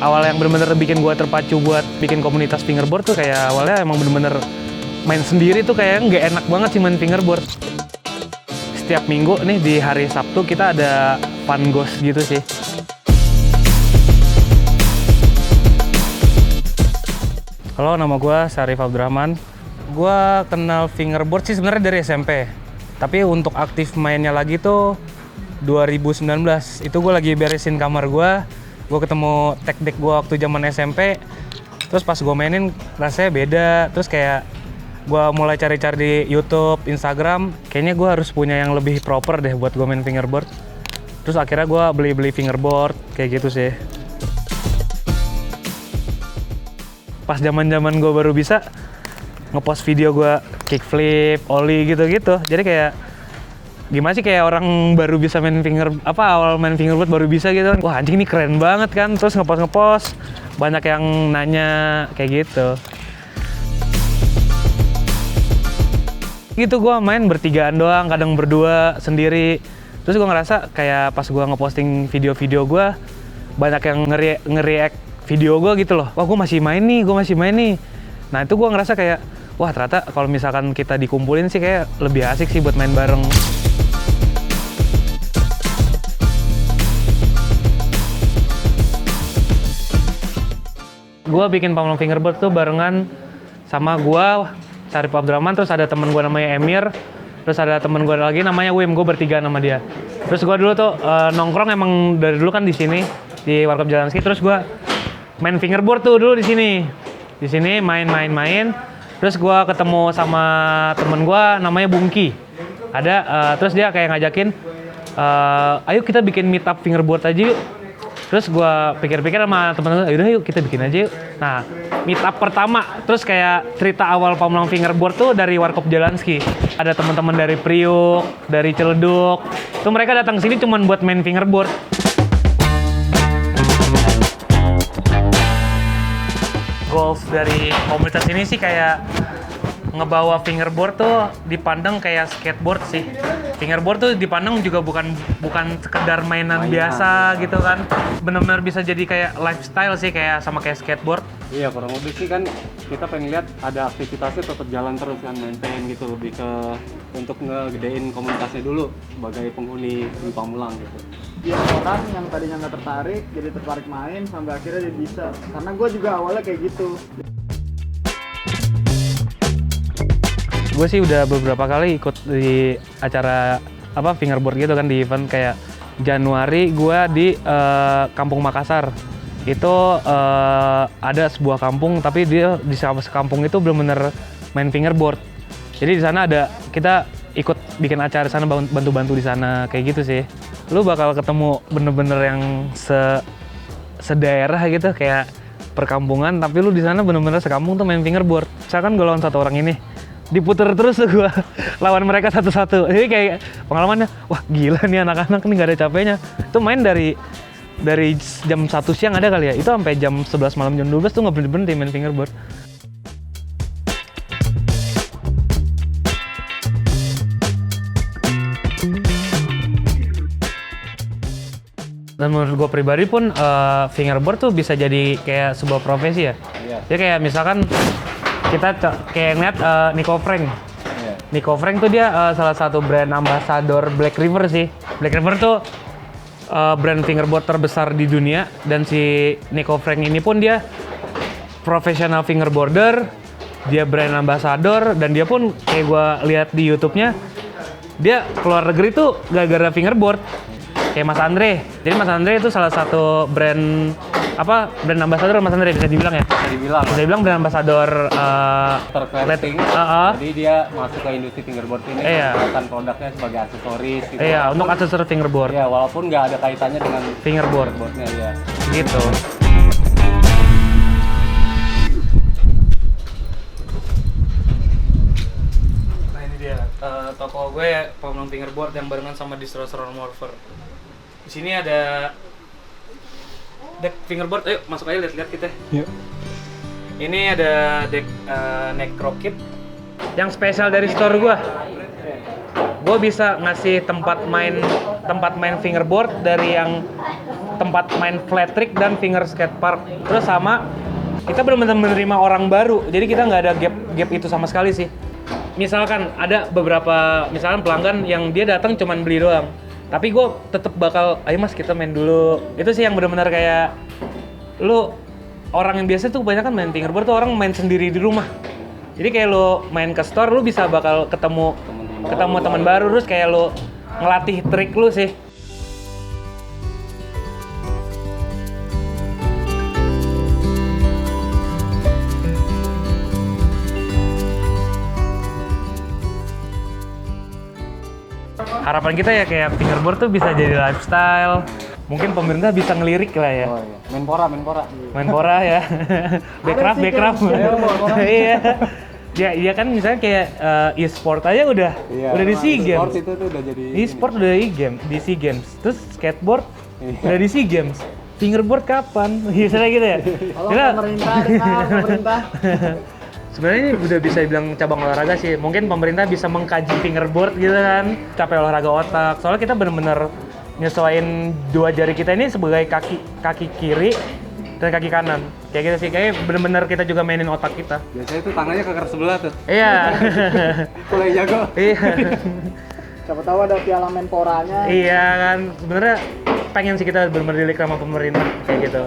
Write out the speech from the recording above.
awal yang bener-bener bikin gue terpacu buat bikin komunitas fingerboard tuh kayak awalnya emang bener-bener main sendiri tuh kayak nggak enak banget sih main fingerboard. Setiap minggu nih di hari Sabtu kita ada fun ghost gitu sih. Halo, nama gue Syarif Abdurrahman. Gue kenal fingerboard sih sebenarnya dari SMP. Tapi untuk aktif mainnya lagi tuh 2019. Itu gue lagi beresin kamar gue ketemu tech deck gue waktu zaman SMP. Terus pas gue mainin rasanya beda. Terus kayak gue mulai cari-cari di YouTube, Instagram. Kayaknya gue harus punya yang lebih proper deh buat gue main fingerboard. Terus akhirnya gue beli fingerboard kayak gitu sih. Pas zaman-zaman gue baru bisa ngepost video gue kickflip, ollie gitu-gitu. Jadi kayak gimana sih kayak orang baru bisa main awal main fingerboard baru bisa gitu. Wah, anjing ini keren banget kan. Terus ngepost banyak yang nanya kayak gitu. Gitu gue main bertigaan doang, kadang berdua sendiri. Terus gue ngerasa kayak pas gue ngeposting video-video gue banyak yang nge-react video gue gitu loh. Wah, gue masih main nih. Nah, itu gue ngerasa kayak wah, ternyata kalau misalkan kita dikumpulin sih kayak lebih asik sih buat main bareng. Gue bikin pamong fingerboard tuh barengan sama gue, Syarif Abdurrahman, terus ada temen gue namanya Emir, terus ada temen gue lagi namanya Wim, gue bertiga nama dia. Terus gue dulu tuh nongkrong emang dari dulu kan di sini, di Warkop Jalanski, terus gue main fingerboard tuh dulu di sini main. Terus gue ketemu sama temen gue namanya Bungki. Terus dia kayak ngajakin, ayo kita bikin meet up fingerboard aja yuk. Terus gue pikir-pikir sama temen gue, yaudah yuk kita bikin aja yuk. Nah, meet up pertama, terus kayak cerita awal pamong fingerboard tuh dari Warkop Jalanski. Ada teman-teman dari Priuk, dari Ciledug. Tuh mereka datang sini cuman buat main fingerboard. Goals dari komunitas ini sih kayak ngebawa fingerboard tuh dipandang kayak skateboard sih. Fingerboard tuh dipandang juga bukan sekedar mainan biasa gitu kan. Benar-benar bisa jadi kayak lifestyle sih, kayak sama kayak skateboard. Iya, kurang lebih sih kan kita pengen lihat ada aktivitasnya tetap jalan terus kan, maintain gitu, lebih ke untuk ngegedein komunitasnya dulu sebagai penghuni di Pamulang gitu. Biar orang yang tadinya nggak tertarik jadi tertarik main sampai akhirnya dia bisa. Karena gue juga awalnya kayak gitu. Gue sih udah beberapa kali ikut di acara fingerboard gitu kan, di event kayak Januari gue di Kampung Makassar. Itu ada sebuah kampung tapi dia di sekampung itu benar-benar main fingerboard. Jadi di sana kita ikut bikin acara di sana, bantu-bantu di sana kayak gitu sih. Lu bakal ketemu bener-bener yang sedaerah gitu, kayak perkampungan, tapi lu di sana bener-bener sekampung tuh main fingerboard. Misalkan gue lawan satu orang ini, diputer terus tuh gue lawan mereka satu-satu. Jadi kayak pengalamannya, wah gila nih anak-anak nih gak ada capeknya. Itu main dari jam 1 siang ada kali ya, itu sampai jam 11 malam, jam 12 tuh nggak berhenti main fingerboard. Dan menurut gue pribadi pun fingerboard tuh bisa jadi kayak sebuah profesi ya. Iya. Jadi kayak misalkan kita kayak ngeliat Nico Frank. Iya. Nico Frank tuh dia salah satu brand ambassador Black River sih. Black River tuh brand fingerboard terbesar di dunia, dan si Nico Frank ini pun dia profesional fingerboarder, dia brand ambassador, dan dia pun kayak gue lihat di YouTube-nya dia keluar negeri tuh gara-gara fingerboard. Kayak Mas Andre. Jadi Mas Andre itu salah satu brand ambassador Mas Andre bisa dibilang ya? Bisa dibilang brand ambassador tercrafting. Jadi dia masuk ke industri fingerboard ini menggunakan produknya sebagai aksesoris gitu. Iya, untuk aksesoris fingerboard. Iya, walaupun nggak ada kaitannya dengan fingerboardnya ya. Gitu. Nah, ini dia toko gue pamong fingerboard yang barengan sama Destroyer Morpher. Di sini ada deck fingerboard. Ayo masuk aja lihat-lihat kita. Yuk. Ini ada deck Necro Kit yang spesial dari store gua. Gua bisa ngasih tempat main fingerboard dari yang tempat main flat trick dan finger skate park. Terus sama kita benar-benar menerima orang baru, jadi kita nggak ada gap itu sama sekali sih. Misalkan ada beberapa misalkan pelanggan yang dia datang cuman beli doang, tapi gue tetap bakal, ayo mas kita main dulu. Itu sih yang benar-benar kayak lu orang yang biasa tuh kebanyakan main fingerboard tuh orang main sendiri di rumah. Jadi kayak lu main ke store lu bisa bakal ketemu teman baru, terus kayak lu ngelatih trik lu sih. Harapan kita ya kayak fingerboard tuh bisa jadi lifestyle. Mungkin pemerintah bisa ngelirik lah ya. Oh iya, Menpora ya. Backcraft. Iya. Ya, iya kan misalnya kayak e-sport aja udah di SEA Games. E-sport itu tuh udah jadi E-sport udah di SEA Games. Terus skateboard udah di SEA Games. Fingerboard kapan? Misalnya gitu ya. Kalau pemerintah. Sebenarnya ini udah bisa dibilang cabang olahraga sih. Mungkin pemerintah bisa mengkaji fingerboard gitu kan, capek olahraga otak. Soalnya kita bener-bener nyesuaiin dua jari kita ini sebagai kaki kiri dan kaki kanan. Kayak gitu sih, kayak bener-bener kita juga mainin otak kita. biasanya itu tangannya ke sebelah tuh. Iya. Mulai jago. Iya. Siapa tahu ada piala Menporanya. Iya kan, sebenarnya pengen sih kita bener-bener dilik sama pemerintah kayak gitu.